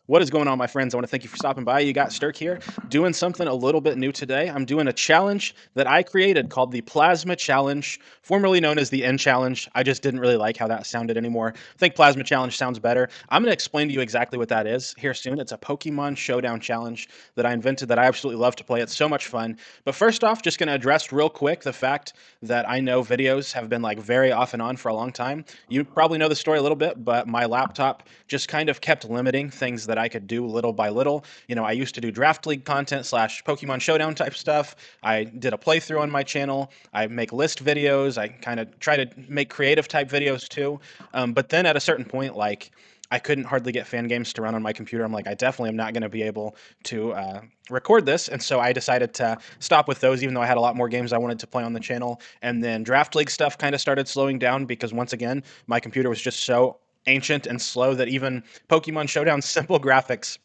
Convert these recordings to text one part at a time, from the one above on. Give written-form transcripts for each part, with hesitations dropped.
What is going on, my friends? I want to thank you for stopping by. You got Stirk here, doing something a little bit new today. I'm doing a challenge that I created called the Plasma Challenge, formerly known as the N Challenge. I just didn't really like how that sounded anymore. I think Plasma Challenge sounds better. I'm going to explain to you exactly what that is here soon. It's a Pokemon Showdown challenge that I invented that I absolutely love to play. It's so much fun. But first off, just going to address real quick the fact that I know videos have been like very off and on for a long time. You probably know the story a little bit, but my laptop just kind of kept limiting things that I could do little by little. I used to do draft league content slash Pokemon Showdown type stuff. I did a playthrough on my channel. I make list videos. I kind of try to make creative type videos too. But then at a certain point, like, I couldn't hardly get fan games to run on my computer. I'm like, I definitely am not going to be able to record this. And so I decided to stop with those, even though I had a lot more games I wanted to play on the channel. And then Draft League stuff kind of started slowing down because, once again, my computer was just so ancient and slow that even Pokemon Showdown's simple graphics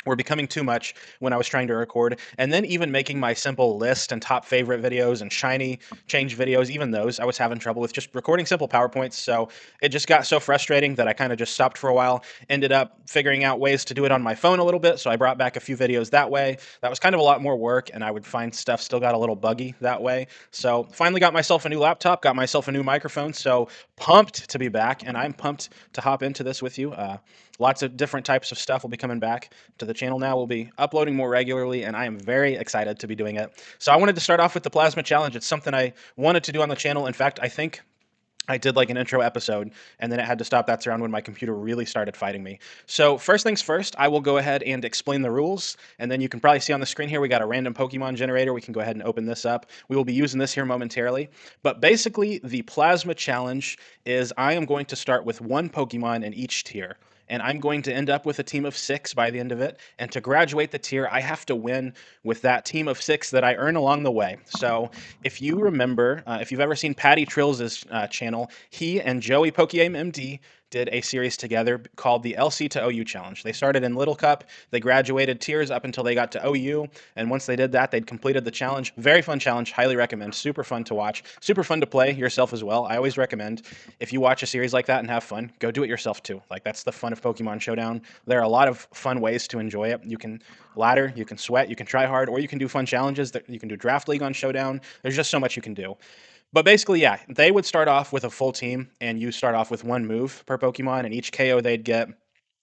were becoming too much when I was trying to record. And then even making my simple list and top favorite videos and shiny change videos, even those, I was having trouble with just recording simple PowerPoints. So it just got so frustrating that I kind of just stopped for a while. Ended up figuring out ways to do it on my phone a little bit. So I brought back a few videos that way. That was kind of a lot more work, and I would find stuff still got a little buggy that way. So finally got myself a new laptop, got myself a new microphone. So pumped to be back, and I'm pumped to hop into this with you. Lots of different types of stuff will be coming back to the channel now. We'll be uploading more regularly, and I am very excited to be doing it. So I wanted to start off with the Plasma Challenge. It's something I wanted to do on the channel. In fact, I think I did like an intro episode, and then it had to stop. That's around when my computer really started fighting me. So first things first, I will go ahead and explain the rules, and then you can probably see on the screen here we got a random Pokemon generator. We can go ahead and open this up. We will be using this here momentarily. But basically, the Plasma Challenge is I am going to start with one Pokemon in each tier, and I'm going to end up with a team of 6 by the end of it. And to graduate the tier, I have to win with that team of 6 that I earn along the way. So if you remember, if you've ever seen Patty Trills' channel, he and Joey Pokemon MD did a series together called the LC to OU Challenge. They started in Little Cup, they graduated tiers up until they got to OU, and once they did that, they'd completed the challenge. Very fun challenge, highly recommend. Super fun to watch, super fun to play yourself as well. I always recommend, if you watch a series like that and have fun, go do it yourself too. Like, that's the fun of Pokemon Showdown. There are a lot of fun ways to enjoy it. You can ladder, you can sweat, you can try hard, or you can do fun challenges. You can do Draft League on Showdown. There's just so much you can do. But basically, yeah, they would start off with a full team, and you start off with one move per Pokemon, and each KO they'd get,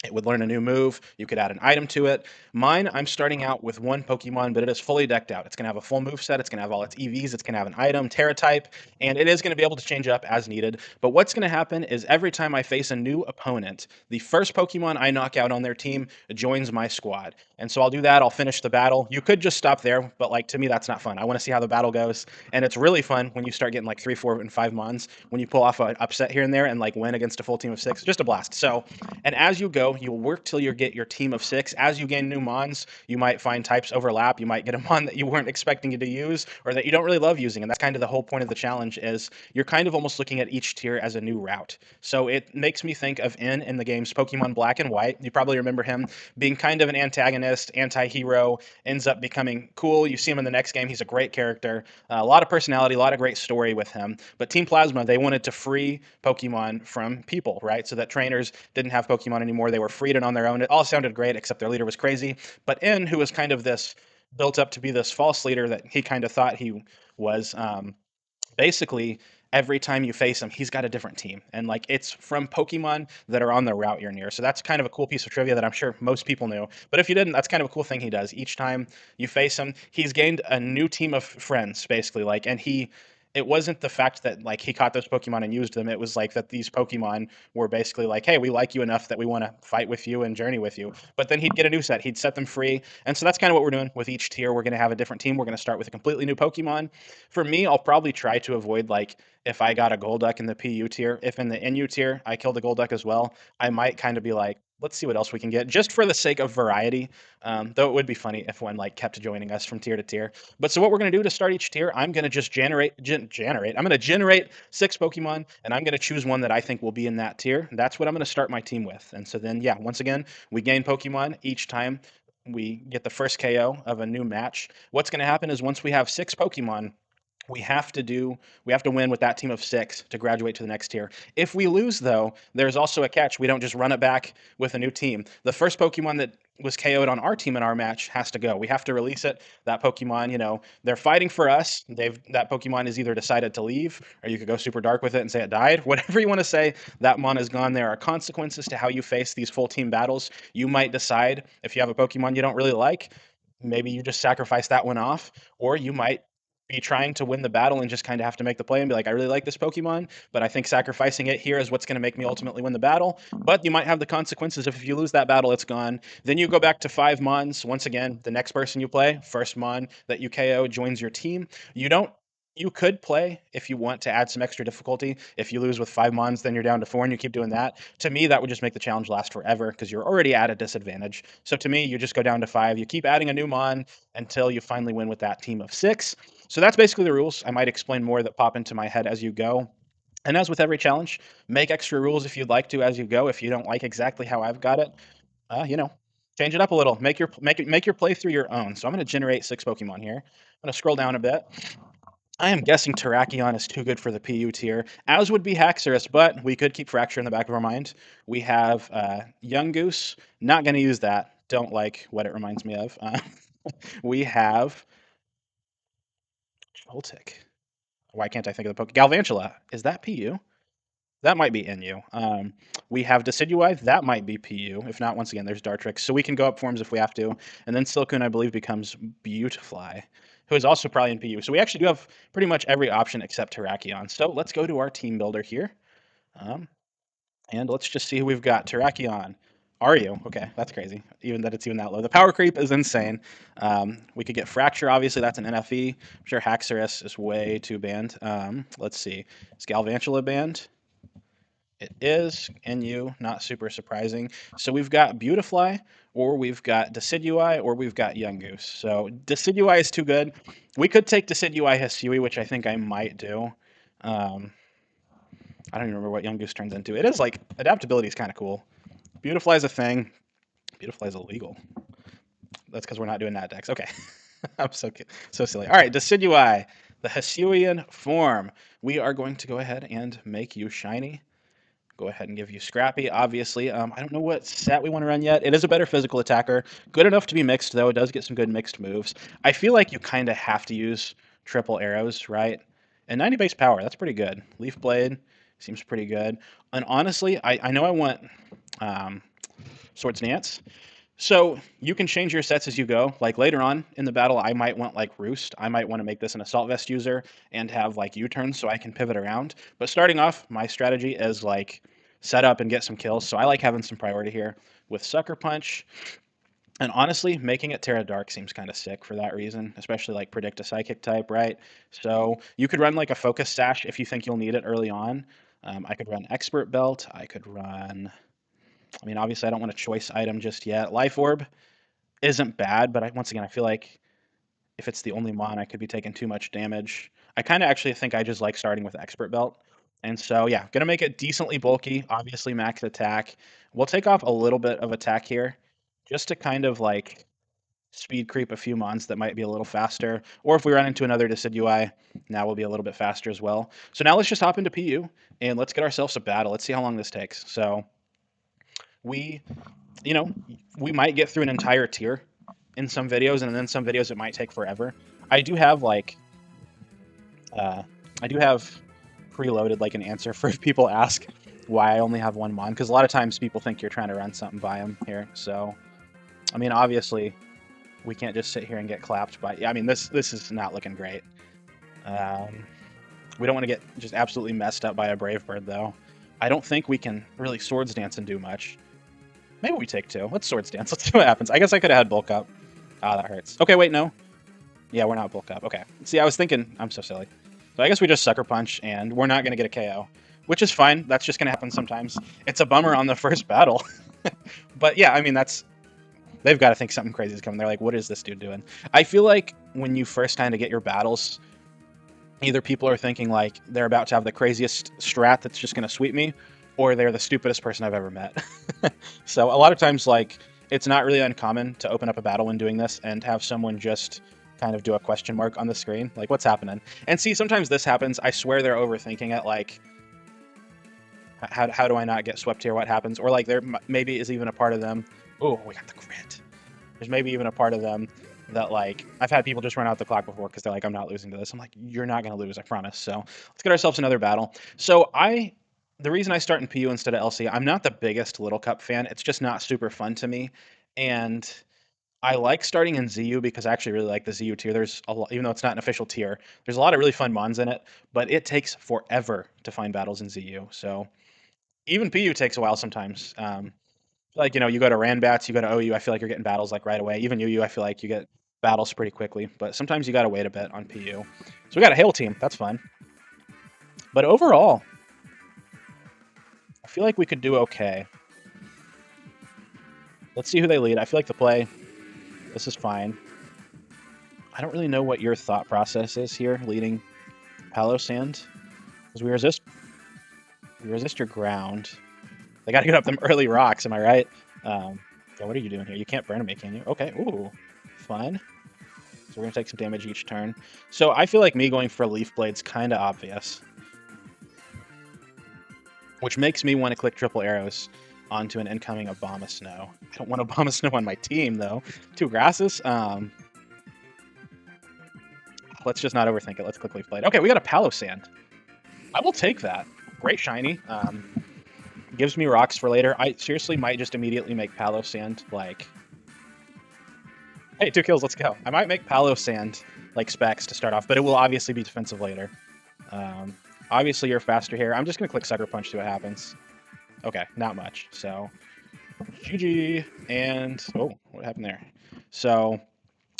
it would learn a new move. You could add an item to it. Mine, I'm starting out with one Pokemon, but it is fully decked out. It's going to have a full move set. It's going to have all its EVs. It's going to have an item, Terra type, and it is going to be able to change up as needed. But what's going to happen is every time I face a new opponent, the first Pokemon I knock out on their team joins my squad. And so I'll do that. I'll finish the battle. You could just stop there, but like, to me, that's not fun. I want to see how the battle goes. And it's really fun when you start getting like 3, 4, and 5 mons, when you pull off an upset here and there and like win against a full team of 6. Just a blast. So, and as you go, you'll work till you get your team of 6. As you gain new mons, you might find types overlap. You might get a mon that you weren't expecting to use, or that you don't really love using. And that's kind of the whole point of the challenge, is you're kind of almost looking at each tier as a new route. So it makes me think of N in the games Pokemon Black and White. You probably remember him being kind of an antagonist, anti-hero, ends up becoming cool. You see him in the next game. He's a great character. A lot of personality, a lot of great story with him. But Team Plasma, they wanted to free Pokemon from people, right? So that trainers didn't have Pokemon anymore. They were freed and on their own. It all sounded great, except their leader was crazy. But N, who was kind of this, built up to be this false leader that he kind of thought he was, basically every time you face him, he's got a different team, and like, it's from Pokemon that are on the route you're near. So that's kind of a cool piece of trivia that I'm sure most people knew, but if you didn't, that's kind of a cool thing he does. Each time you face him, he's gained a new team of friends, basically. Like, and he, it wasn't the fact that like he caught those Pokemon and used them. It was like that these Pokemon were basically like, hey, we like you enough that we want to fight with you and journey with you. But then he'd get a new set, he'd set them free. And so that's kind of what we're doing with each tier. We're going to have a different team. We're going to start with a completely new Pokemon. For me, I'll probably try to avoid, like, if I got a Golduck in the PU tier, if in the NU tier I killed a Golduck as well, I might kind of be like, let's see what else we can get, just for the sake of variety. Though it would be funny if one like kept joining us from tier to tier. But so what we're going to do to start each tier, I'm going to just generate. I'm going to generate 6 Pokemon, and I'm going to choose one that I think will be in that tier. That's what I'm going to start my team with. And so then, yeah, once again, we gain Pokemon each time we get the first KO of a new match. What's going to happen is, once we have 6 Pokemon, we have to win with that team of 6 to graduate to the next tier. If we lose, though, there's also a catch. We don't just run it back with a new team. The first Pokemon that was KO'd on our team in our match has to go. We have to release it. That Pokemon, you know, they're fighting for us. That Pokemon has either decided to leave, or you could go super dark with it and say it died. Whatever you want to say, that mon is gone. There are consequences to how you face these full team battles. You might decide if you have a Pokemon you don't really like, maybe you just sacrifice that one off, or you might be trying to win the battle and just kind of have to make the play and be like, I really like this Pokemon, but I think sacrificing it here is what's going to make me ultimately win the battle. But you might have the consequences if you lose that battle, it's gone. Then you go back to 5 Mons. Once again, the next person you play, first Mon that you KO joins your team. You don't you could play if you want to add some extra difficulty. If you lose with 5 Mons, then you're down to 4 and you keep doing that. To me, that would just make the challenge last forever because you're already at a disadvantage. So to me, you just go down to 5. You keep adding a new Mon until you finally win with that team of 6. So that's basically the rules. I might explain more that pop into my head as you go. And as with every challenge, make extra rules if you'd like to as you go. If you don't like exactly how I've got it, you know, change it up a little. Make your playthrough your own. So I'm going to generate 6 Pokemon here. I'm going to scroll down a bit. I am guessing Terrakion is too good for the PU tier, as would be Haxorus, but we could keep Fracture in the back of our mind. We have Young Goose. Not going to use that. Don't like what it reminds me of. We have Joltik. Why can't I think of the Pokemon? Galvantula. Is that PU? That might be NU. We have Decidueye. That might be PU. If not, once again, there's Dartrix. So we can go up forms if we have to. And then Silcoon, I believe, becomes Beautifly, who is also probably in PU. So we actually do have pretty much every option except Terrakion. So let's go to our team builder here. And let's just see who we've got. Terrakion. Are you? Okay, that's crazy. Even that it's even that low. The power creep is insane. We could get Fracture, obviously. That's an NFE. I'm sure Haxorus is way too banned. Let's see. Is Galvantula banned? It is NU, not super surprising. So we've got Beautifly, or we've got Decidueye, or we've got Young Goose. So Decidueye is too good. We could take Decidueye Hisui, which I think I might do. I don't even remember what Young Goose turns into. It is like, adaptability is kind of cool. Beautifly is a thing. Beautifly is illegal. That's because we're not doing that dex. Okay. I'm so silly. All right, Decidueye, the Hisuian form. We are going to go ahead and make you shiny. Go ahead and give you Scrappy, obviously. I don't know what set we want to run yet. It is a better physical attacker. Good enough to be mixed, though. It does get some good mixed moves. I feel like you kind of have to use triple arrows, right? And 90 base power, that's pretty good. Leaf Blade seems pretty good. And honestly, I know I want Swords Dance. So you can change your sets as you go. Like later on in the battle, I might want like Roost. I might want to make this an Assault Vest user and have like U-turns so I can pivot around. But starting off, my strategy is like set up and get some kills. So I like having some priority here with Sucker Punch. And honestly, making it Terra Dark seems kind of sick for that reason, especially like predict a Psychic type, right? So you could run like a Focus Sash if you think you'll need it early on. I could run Expert Belt. I could run... I mean, obviously, I don't want a choice item just yet. Life Orb isn't bad, but once again, I feel like if it's the only mon, I could be taking too much damage. I kind of actually think I just like starting with Expert Belt. And so, yeah, going to make it decently bulky, obviously max attack. We'll take off a little bit of attack here just to kind of like speed creep a few mons that might be a little faster. Or if we run into another Decidueye, now we'll be a little bit faster as well. So now let's just hop into PU and let's get ourselves a battle. Let's see how long this takes. So we might get through an entire tier in some videos, and then some videos it might take forever. I do have preloaded like an answer for if people ask why I only have one mon, because a lot of times people think you're trying to run something by them here. So, I mean, obviously, we can't just sit here and get clapped by. I mean, this is not looking great. We don't want to get just absolutely messed up by a Brave Bird, though. I don't think we can really Swords Dance and do much. Maybe we take 2. Let's Swords Dance. Let's see what happens. I guess I could have had Bulk Up. Ah, that hurts. Okay, wait, no. Yeah, we're not Bulk Up. Okay. See, I was thinking... I'm so silly. So I guess we just Sucker Punch, and we're not going to get a KO. Which is fine. That's just going to happen sometimes. It's a bummer on the first battle. But yeah, I mean, that's... They've got to think something crazy is coming. They're like, what is this dude doing? I feel like when you first kind of get your battles, either people are thinking like they're about to have the craziest strat that's just going to sweep me, or they're the stupidest person I've ever met. So a lot of times, like, it's not really uncommon to open up a battle when doing this and have someone just kind of do a question mark on the screen. Like, what's happening? And see, sometimes this happens. I swear they're overthinking it. Like, how do I not get swept here? What happens? Or like there maybe is even a part of them. Oh, we got the crit. There's maybe even a part of them that, like, I've had people just run out the clock before because they're like, I'm not losing to this. I'm like, you're not going to lose, I promise. So let's get ourselves another battle. So the reason I start in PU instead of LC, I'm not the biggest Little Cup fan. It's just not super fun to me. And I like starting in ZU because I actually really like the ZU tier. There's a lot, even though it's not an official tier, there's a lot of really fun mons in it, but it takes forever to find battles in ZU. So even PU takes a while sometimes. Like, you go to Ranbats, you go to OU, I feel like you're getting battles like right away. Even UU, I feel like you get battles pretty quickly, but sometimes you got to wait a bit on PU. So we got a Hail team. That's fun. But overall, I feel like we could do okay. Let's see who they lead. I feel like the play, this is fine. I don't really know what your thought process is here, leading Palo Sand. Because we resist your ground. They got to get up them early rocks, am I right? Yeah, what are you doing here? You can't burn me, can you? Okay, ooh, fun. So we're going to take some damage each turn. So I feel like me going for Leaf Blade's kind of obvious. Which makes me want to click triple arrows onto an incoming Abomasnow. I don't want Abomasnow on my team, though. 2 grasses. Let's just not overthink it. Let's click Leaf Blade. Okay, we got a Palo Sand. I will take that. Great shiny. Gives me rocks for later. I seriously might just immediately make Palo Sand, like... Hey, 2 kills, let's go. I might make Palo Sand, like, specs to start off, but it will obviously be defensive later. Obviously, you're faster here. I'm just going to click Sucker Punch, see what happens. Okay, not much. So, GG. And, oh, what happened there? So...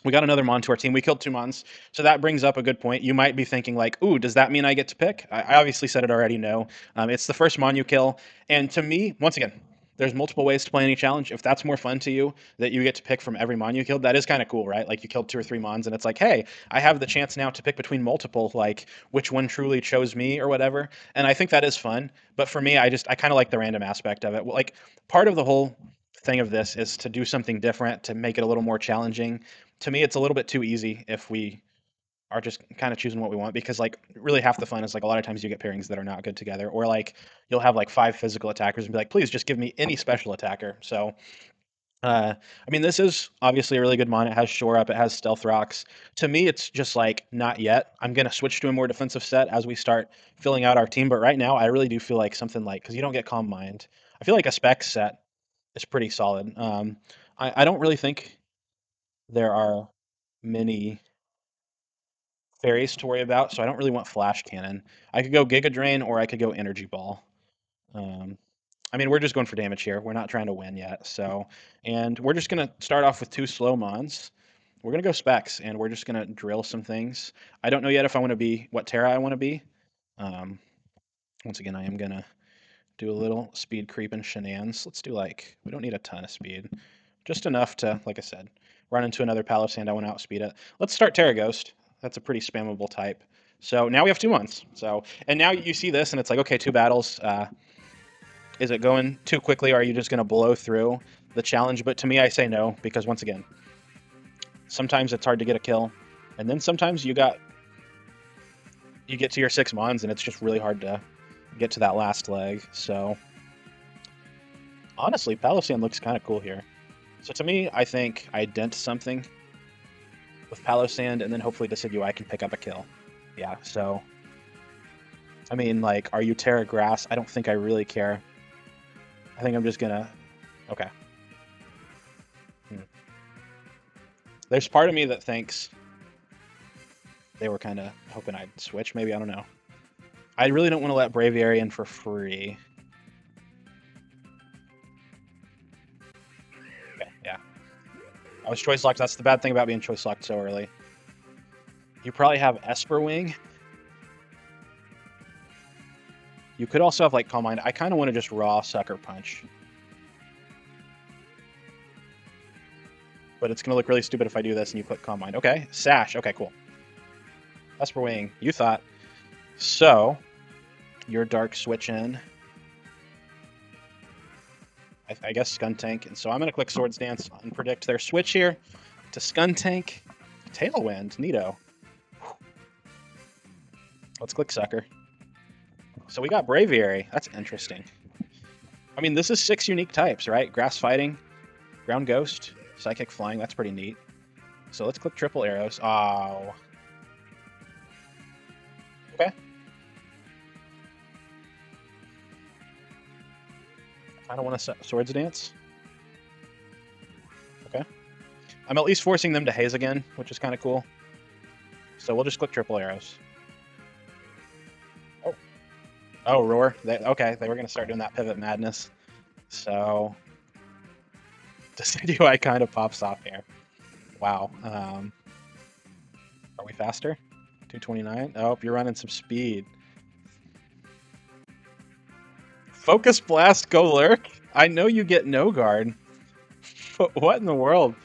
we got another Mon to our team. We killed 2 Mons. So that brings up a good point. You might be thinking like, ooh, does that mean I get to pick? I obviously said it already, no. It's the first Mon you kill. And to me, once again, there's multiple ways to play any challenge. If that's more fun to you, that you get to pick from every Mon you killed, that is kind of cool, right? Like you killed 2 or 3 Mons and it's like, hey, I have the chance now to pick between multiple, like which one truly chose me or whatever. And I think that is fun. But for me, I kind of like the random aspect of it. Like part of the whole thing of this is to do something different, to make it a little more challenging. To me, it's a little bit too easy if we are just kind of choosing what we want, because like really half the fun is like a lot of times you get pairings that are not good together, or like you'll have like 5 physical attackers and be like, please just give me any special attacker. So I mean, this is obviously a really good mon. It has Shore Up, it has Stealth Rocks. To me, it's just like not yet. I'm gonna switch to a more defensive set as we start filling out our team, but right now I really do feel like something like, because you don't get Calm Mind, I feel like a spec set is pretty solid. I don't really think there are many fairies to worry about, so I don't really want Flash Cannon. I could go Giga Drain or I could go Energy Ball. Um, I mean, we're just going for damage here. We're not trying to win yet. So, and we're just going to start off with 2 slow mons. We're going to go specs, and we're just going to drill some things. I don't know yet if I want to be what Terra I want to be. Once again, I am going to do a little speed creep and shenanigans. Let's do like, we don't need a ton of speed. Just enough to, like I said, run into another Palo Sand. I want to outspeed it. Let's start Terra Ghost. That's a pretty spammable type. So now we have 2 months. So, and now you see this, and it's like, okay, 2 battles. Is it going too quickly, or are you just going to blow through the challenge? But to me, I say no, because once again, sometimes it's hard to get a kill, and then sometimes you get to your 6 mons, and it's just really hard to get to that last leg. So honestly, Palo Sand looks kind of cool here. So to me, I think I dent something with Palo Sand, and then hopefully Decidueye I can pick up a kill. Yeah, so I mean, like, are you Terra Grass? I don't think I really care. I think I'm just gonna... Okay. There's part of me that thinks they were kind of hoping I'd switch, maybe, I don't know. I really don't want to let Braviary in for free. Okay, yeah. I was choice locked. That's the bad thing about being choice locked so early. You probably have Esper Wing. You could also have like Calm Mind. I kind of want to just raw Sucker Punch. But it's going to look really stupid if I do this and you click Calm Mind. Okay, Sash. Okay, cool. Esper Wing, you thought. So, your Dark switch in. I guess Skuntank. And so I'm going to click Swords Dance and predict their switch here to Skuntank. Tailwind, neato. Let's click Sucker. So we got Braviary. That's interesting. I mean, this is 6 unique types, right? Grass Fighting, Ground Ghost, Psychic Flying, that's pretty neat. So let's click triple arrows. Oh, okay. I don't want to Swords Dance. Okay. I'm at least forcing them to haze again, which is kind of cool. So we'll just click triple arrows. Oh, oh, roar. Okay, they were gonna start doing that pivot madness. So Decidueye kind of pops off here. Wow. Are we faster? 229. Oh, you're running some speed. Focus Blast, go lurk. I know you get no guard. But what in the world?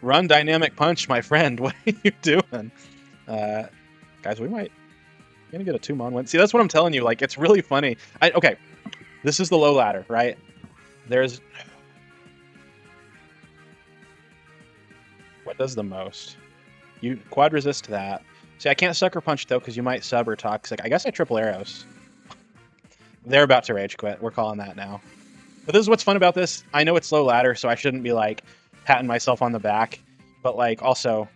Run Dynamic Punch, my friend. What are you doing? Guys, we might gonna get a 2-mon win. See, that's what I'm telling you. Like, it's really funny. Okay, this is the low ladder, right? There's what does the most? You quad resist that. See, I can't Sucker Punch though because you might sub or Toxic. I guess I triple arrows. They're about to rage quit. We're calling that now. But this is what's fun about this. I know it's low ladder, so I shouldn't be like patting myself on the back. But like also,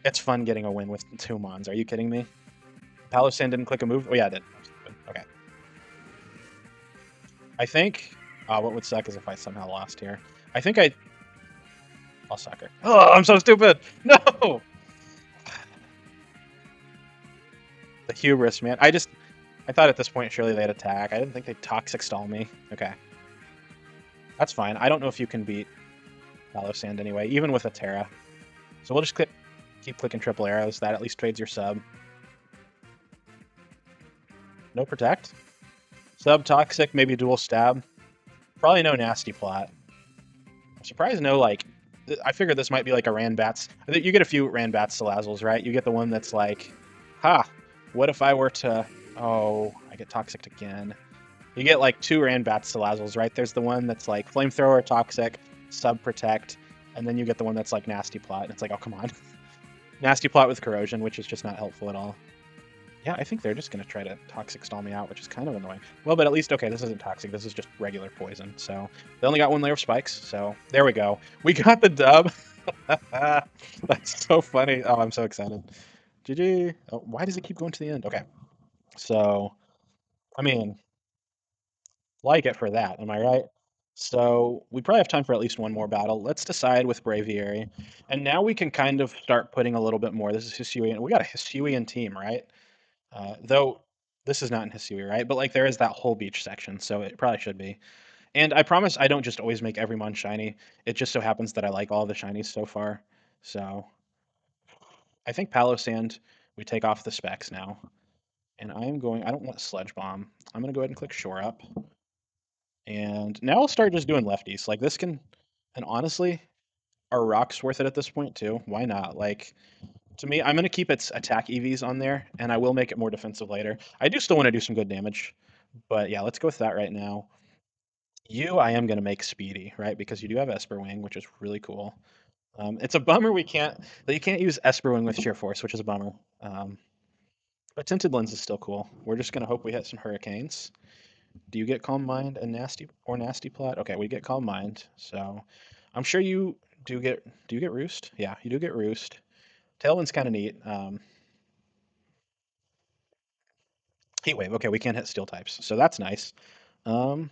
it's fun getting a win with 2 mons. Are you kidding me? Palosan didn't click a move. Oh yeah, I did. Okay. I think what would suck is if I somehow lost here. I think I'll sucker. Oh, I'm so stupid. No. The hubris, man. I thought at this point surely they'd attack. I didn't think they'd Toxic Stall me. Okay. That's fine. I don't know if you can beat Palosan anyway, even with a Terra. So we'll just keep clicking triple arrows. That at least trades your sub. No protect. Sub Toxic, maybe dual stab. Probably no nasty plot. I'm surprised no like. I figured this might be like a Ranbats. You get a few Ranbats Salazzles, right? You get the one that's like, ha, what if I were to... Oh, I get Toxic again. You get like 2 Ranbats Salazzles, right? There's the one that's like Flamethrower, Toxic, Sub Protect, and then you get the one that's like Nasty Plot. And it's like, oh, come on. Nasty Plot with Corrosion, which is just not helpful at all. Yeah, I think they're just going to try to Toxic Stall me out, which is kind of annoying. Well, but at least, okay, this isn't Toxic. This is just regular poison. So they only got 1 layer of spikes. So there we go. We got the dub. That's so funny. Oh, I'm so excited. GG. Oh, why does it keep going to the end? Okay. So, I mean, like it for that. Am I right? So we probably have time for at least one more battle. Let's decide with Braviary. And now we can kind of start putting a little bit more. This is Hisuian. We got a Hisuian team, right? Though this is not in Hisui, right? But like there is that whole beach section, so it probably should be. And I promise I don't just always make every mon shiny. It just so happens that I like all the shinies so far. So I think Palosand, we take off the specs now. And I don't want Sledge Bomb. I'm going to go ahead and click Shore Up. And now I'll start just doing lefties. Like this can, and honestly, are rocks worth it at this point too? Why not? Like, to me, I'm going to keep its attack EVs on there, and I will make it more defensive later. I do still want to do some good damage, but yeah, let's go with that right now. I am going to make speedy, right? Because you do have Esper Wing, which is really cool. It's a bummer that you can't use Esper Wing with Sheer Force, which is a bummer. But Tinted Lens is still cool. We're just going to hope we hit some Hurricanes. Do you get Calm Mind and Nasty Plot? Okay, we get Calm Mind, so I'm sure you do get. Do you get Roost? Yeah, you do get Roost. Tailwind's kind of neat. Heat Wave. Okay, we can't hit Steel types, so that's nice. Um,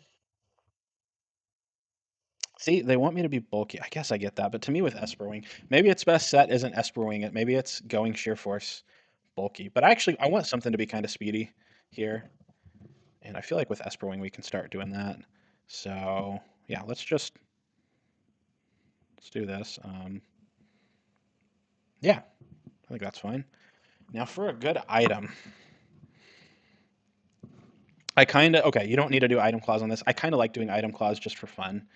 See, they want me to be bulky. I guess I get that, but to me with Esper Wing, maybe its best set isn't Esper Wing. Maybe it's going Sheer Force bulky. But I want something to be kind of speedy here, and I feel like with Esper Wing we can start doing that. So yeah, let's do this. Yeah, I think that's fine. Now for a good item. Okay, you don't need to do item clause on this. I kind of like doing item clause just for fun.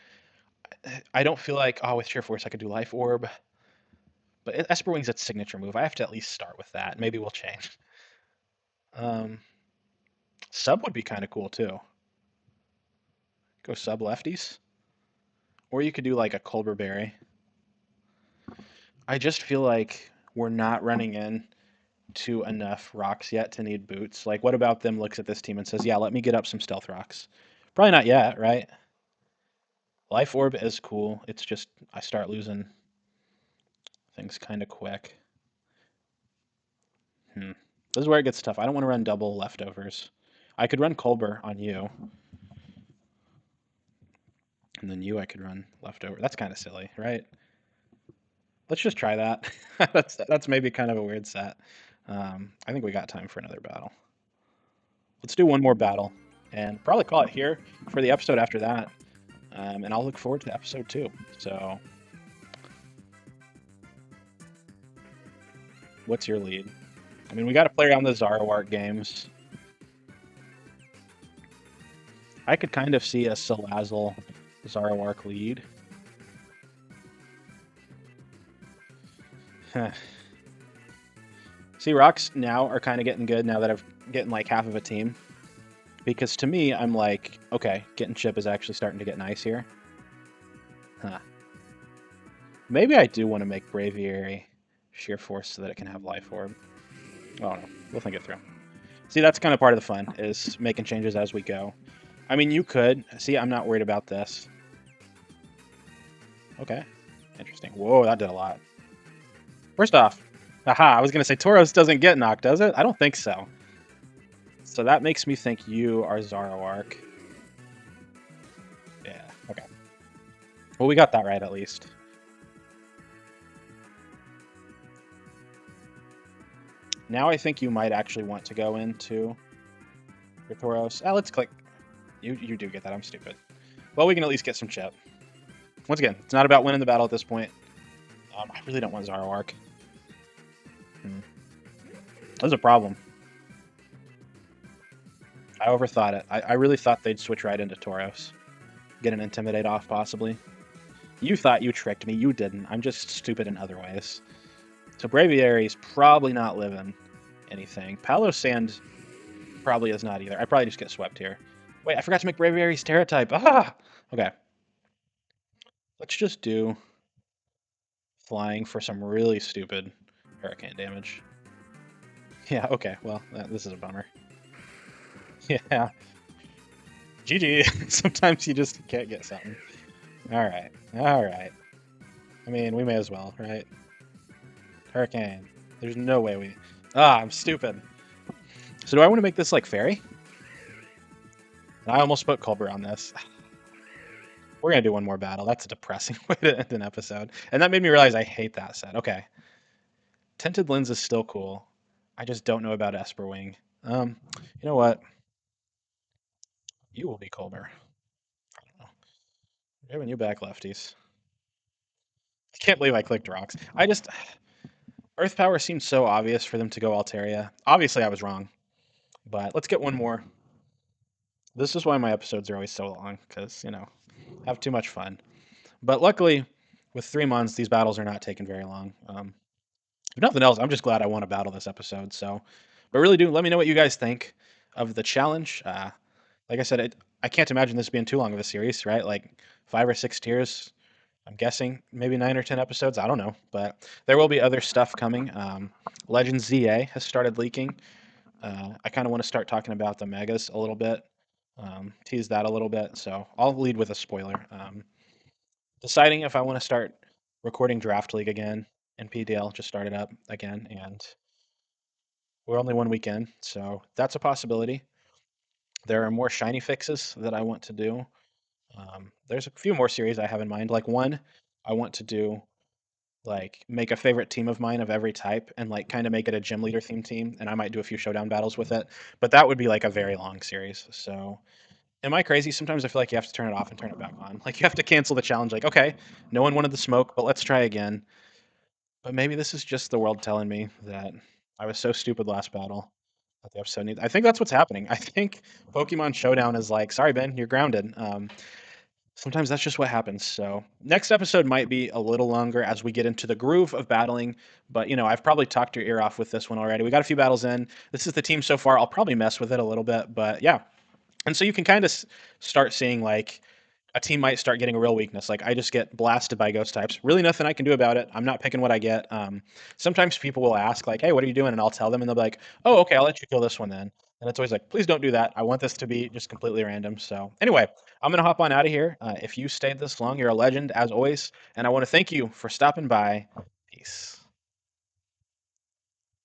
I don't feel like, oh, with Sheer Force I could do Life Orb. But Esper Wing's its signature move. I have to at least start with that. Maybe we'll change. Um, Sub would be kind of cool too. Go sub lefties. Or you could do like a Culber Berry. I just feel like we're not running in to enough rocks yet to need boots. Like, what about them looks at this team and says, yeah, let me get up some stealth rocks? Probably not yet, right? Life Orb is cool. It's just I start losing things kind of quick. Hmm. This is where it gets tough. I don't want to run double leftovers. I could run Colbur on you, and then you I could run leftover. That's kind of silly, right? Let's just try that. That's maybe kind of a weird set. I think we got time for another battle. Let's do one more battle, and probably call it here for the episode after that. And I'll look forward to episode 2. So, what's your lead? I mean, we got to play around the Zoroark games. I could kind of see a Salazzle Zoroark lead. See, rocks now are kind of getting good now that I've getting like half of a team. Because to me, I'm like, okay, getting chip is actually starting to get nice here. Huh. Maybe I do want to make Braviary Sheer Force so that it can have Life Orb. Oh no, we'll think it through. See, that's kind of part of the fun, is making changes as we go. I mean, you could. See, I'm not worried about this. Okay, interesting. Whoa, that did a lot. First off, aha, I was going to say Tauros doesn't get knocked, does it? I don't think so. So that makes me think you are Zoroark. Yeah, okay. Well, we got that right at least. Now I think you might actually want to go into your Tauros. Ah, let's click. You do get that. I'm stupid. Well, we can at least get some chip. Once again, it's not about winning the battle at this point. I really don't want Zoroark. That's a problem. I overthought it. I really thought they'd switch right into Tauros. Get an Intimidate off, possibly. You thought you tricked me. You didn't. I'm just stupid in other ways. So Braviary's probably not living anything. Palossand probably is not either. I probably just get swept here. Wait, I forgot to make Braviary's Terra type. Ah! Okay. Let's just do flying for some really stupid hurricane damage. Yeah, okay. Well, this is a bummer. Yeah. GG. Sometimes you just can't get something. Alright. Alright. I mean, we may as well, right? Hurricane. There's no way we... Ah, I'm stupid. So do I want to make this like fairy? I almost put Colbur on this. We're going to do one more battle. That's a depressing way to end an episode. And that made me realize I hate that set. Okay. Tinted Lens is still cool. I just don't know about Esperwing. You know what? You will be Colbur. I don't know. We're having you back, lefties. I can't believe I clicked rocks. Earth Power seemed so obvious for them to go Altaria. Obviously, I was wrong. But let's get one more. This is why my episodes are always so long, because, I have too much fun. But luckily, with 3 months, these battles are not taking very long. If nothing else, I'm just glad I won a battle this episode. So, but really do let me know what you guys think of the challenge. Like I said, I can't imagine this being too long of a series, right? Like 5 or 6 tiers. I'm guessing maybe 9 or 10 episodes. I don't know, but there will be other stuff coming. Legends ZA has started leaking. I kind of want to start talking about the megas a little bit, tease that a little bit. So I'll lead with a spoiler. Deciding if I want to start recording Draft League again, and PDL just started up again, and we're only 1 week in, so that's a possibility. There are more shiny fixes that I want to do. There's a few more series I have in mind. Like one, I want to do like make a favorite team of mine of every type and like kind of make it a gym leader themed team, and I might do a few showdown battles with it. But that would be like a very long series. So am I crazy? Sometimes I feel like you have to turn it off and turn it back on. Like you have to cancel the challenge. Like, okay, no one wanted the smoke, but let's try again. But maybe this is just the world telling me that I was so stupid last battle that the episode needs. I think that's what's happening. I think Pokemon Showdown is like, sorry, Ben, you're grounded. Sometimes that's just what happens. So next episode might be a little longer as we get into the groove of battling. But I've probably talked your ear off with this one already. We got a few battles in. This is the team so far. I'll probably mess with it a little bit, but yeah. And so you can kind of start seeing like a team might start getting a real weakness. Like I just get blasted by ghost types. Really nothing I can do about it. I'm not picking what I get. Sometimes people will ask like, "Hey, what are you doing?" And I'll tell them, and they'll be like, "Oh, okay, I'll let you kill this one then." And it's always like, please don't do that. I want this to be just completely random. So anyway, I'm gonna hop on out of here. If you stayed this long, you're a legend as always, and I want to thank you for stopping by. Peace.